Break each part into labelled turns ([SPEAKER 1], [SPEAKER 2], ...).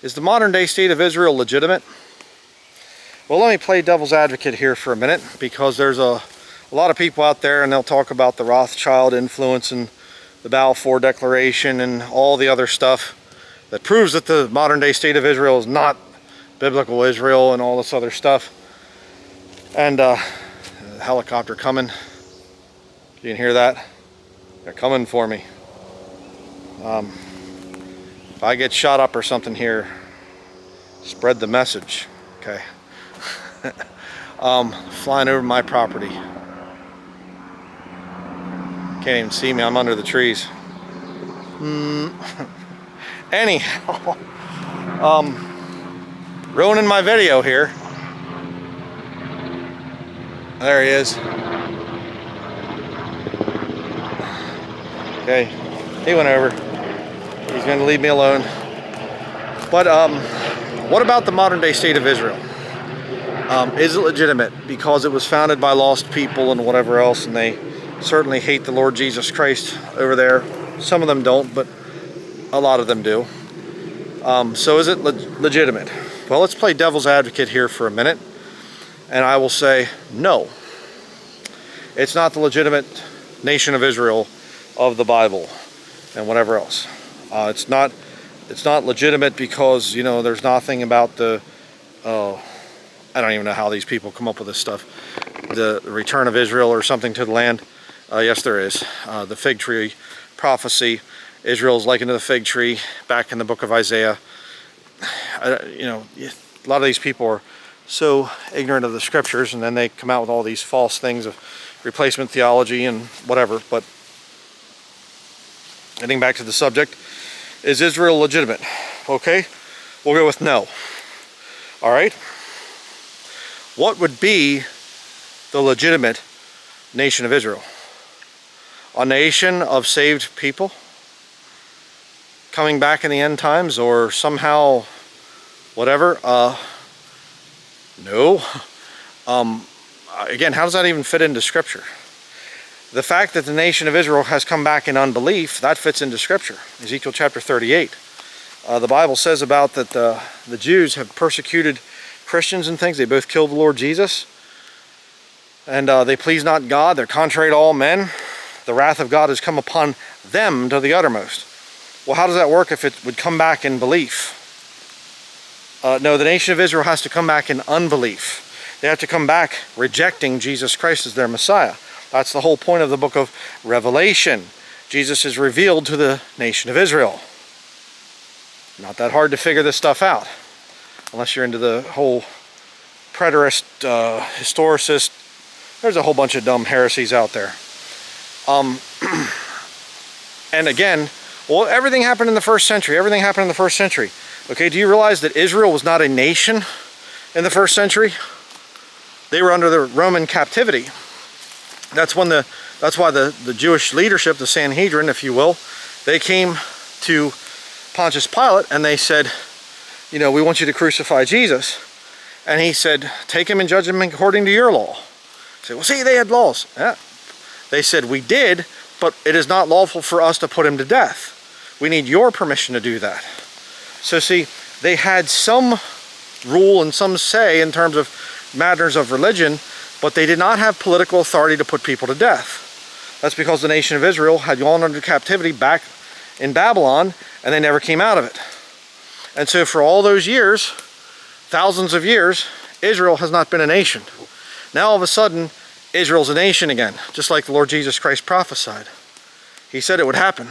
[SPEAKER 1] Is the modern day state of Israel legitimate? Well, let me play devil's advocate here for a minute, because there's a lot of people out there and they'll talk about the Rothschild influence and the Balfour Declaration and all the other stuff that proves that the modern day state of Israel is not biblical Israel and all this other stuff. And a helicopter coming. You can hear that? They're coming for me. If I get shot up or something here, spread the message, okay? Flying over my property. Can't even see me, I'm under the trees. Anyhow, ruining my video here. There he is. Okay, he went over. He's going to leave me alone. But what about the modern day state of Israel? Is it legitimate? Because it was founded by lost people and whatever else, and they certainly hate the Lord Jesus Christ over there. Some of them don't, but a lot of them do. So is it legitimate? Well, let's play devil's advocate here for a minute, and I will say no. It's not the legitimate nation of Israel of the Bible and whatever else. It's not legitimate because, you know, there's nothing about the I don't even know how these people come up with this stuff. The return of Israel or something to the land. Yes, there is. The fig tree prophecy. Israel is likened to the fig tree back in the book of Isaiah. You know, a lot of these people are so ignorant of the scriptures, and then they come out with all these false things of replacement theology and whatever. But getting back to the subject, is Israel legitimate? Okay, we'll go with no. All right. What would be the legitimate nation of Israel? A nation of saved people coming back in the end times, or somehow whatever? No. Again, how does that even fit into Scripture? The fact that the nation of Israel has come back in unbelief, that fits into Scripture. Ezekiel chapter 38. The Bible says about that the Jews have persecuted Christians and things. They both killed the Lord Jesus. And they please not God. They're contrary to all men. The wrath of God has come upon them to the uttermost. Well, how does that work if it would come back in belief? No, the nation of Israel has to come back in unbelief. They have to come back rejecting Jesus Christ as their Messiah. That's the whole point of the book of Revelation. Jesus is revealed to the nation of Israel. Not that hard to figure this stuff out, unless you're into the whole preterist, historicist. There's a whole bunch of dumb heresies out there. And again, well, everything happened in the first century. Everything happened in the first century. Okay, do you realize that Israel was not a nation in the first century? They were under the Roman captivity. That's why the Jewish leadership, the Sanhedrin, if you will, they came to Pontius Pilate and they said, you know, we want you to crucify Jesus. And he said, take him and judge him according to your law. Say, well, see, they had laws. Yeah. They said, we did, but it is not lawful for us to put him to death. We need your permission to do that. So see, they had some rule and some say in terms of matters of religion, but they did not have political authority to put people to death. That's because the nation of Israel had gone under captivity back in Babylon, and they never came out of it. And so for all those years, thousands of years, Israel has not been a nation. Now all of a sudden, Israel's a nation again, just like the Lord Jesus Christ prophesied. He said it would happen.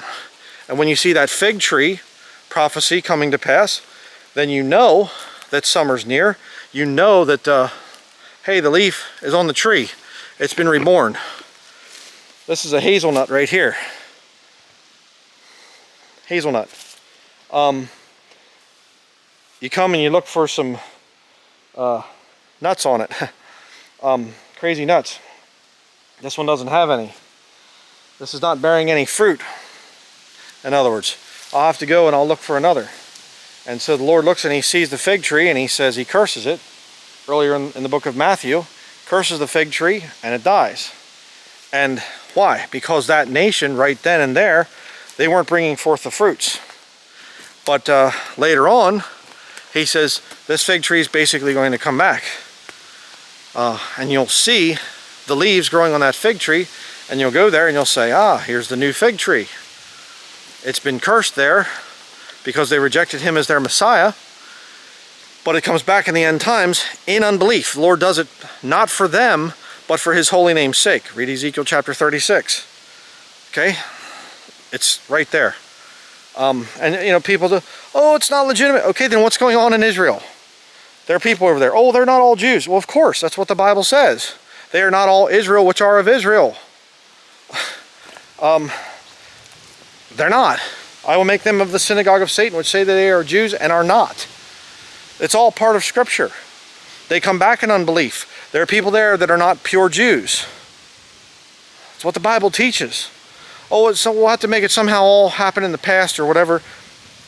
[SPEAKER 1] And when you see that fig tree prophecy coming to pass, then you know that summer's near. You know that, hey, the leaf is on the tree. It's been reborn. This is a hazelnut right here. Hazelnut. You come and you look for some nuts on it. Crazy nuts. This one doesn't have any. This is not bearing any fruit. In other words, I'll have to go and I'll look for another. And so the Lord looks and he sees the fig tree and he says, he curses it. Earlier in the book of Matthew, curses the fig tree and it dies. And why? Because that nation right then and there, they weren't bringing forth the fruits. But later on, he says this fig tree is basically going to come back. And you'll see the leaves growing on that fig tree, and you'll go there and you'll say, ah, here's the new fig tree. It's been cursed there because they rejected him as their Messiah, but it comes back in the end times in unbelief. The Lord does it not for them, but for his holy name's sake. Read Ezekiel chapter 36. Okay? It's right there. And people do, oh, it's not legitimate. Okay, then what's going on in Israel? There are people over there. Oh, they're not all Jews. Well, of course, that's what the Bible says. They are not all Israel which are of Israel. They're not. I will make them of the synagogue of Satan, which say that they are Jews and are not. It's all part of Scripture. They come back in unbelief. There are people there that are not pure Jews. That's what the Bible teaches. Oh, so we'll have to make it somehow all happen in the past or whatever.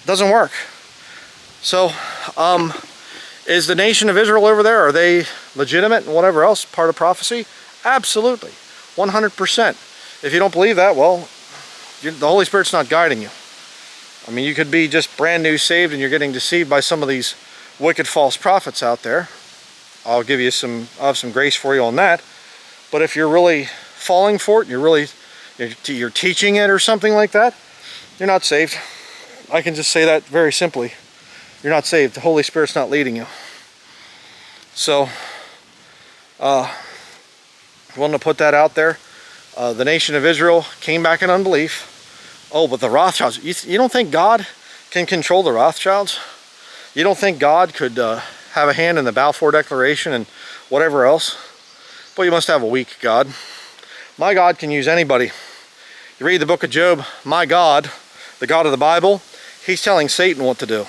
[SPEAKER 1] Doesn't work. So, is the nation of Israel over there, are they legitimate and whatever else, part of prophecy? Absolutely. 100%. If you don't believe that, well, the Holy Spirit's not guiding you. I mean, you could be just brand new saved and you're getting deceived by some of these wicked false prophets out there. I'll give you some grace for you on that. But if you're really falling for it, you're teaching it or something like that, you're not saved. I can just say that very simply. You're not saved. The Holy Spirit's not leading you. So, I wanted to put that out there. The nation of Israel came back in unbelief. Oh, but the Rothschilds, you don't think God can control the Rothschilds? You don't think God could have a hand in the Balfour Declaration and whatever else? Well, you must have a weak God. My God can use anybody. You read the book of Job, my God, the God of the Bible, he's telling Satan what to do.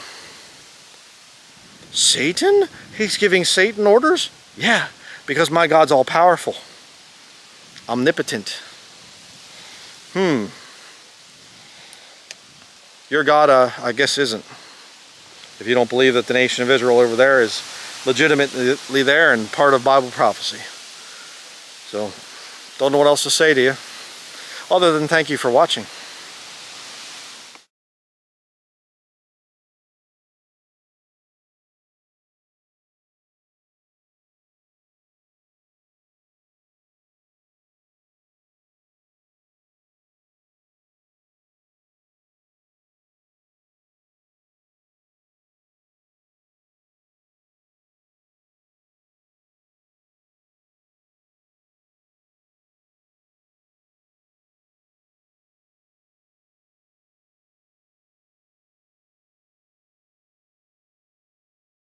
[SPEAKER 1] Satan? He's giving Satan orders? Yeah, because my God's all powerful. Omnipotent. Your God, I guess, isn't. If you don't believe that the nation of Israel over there is legitimately there and part of Bible prophecy. So, don't know what else to say to you, other than thank you for watching.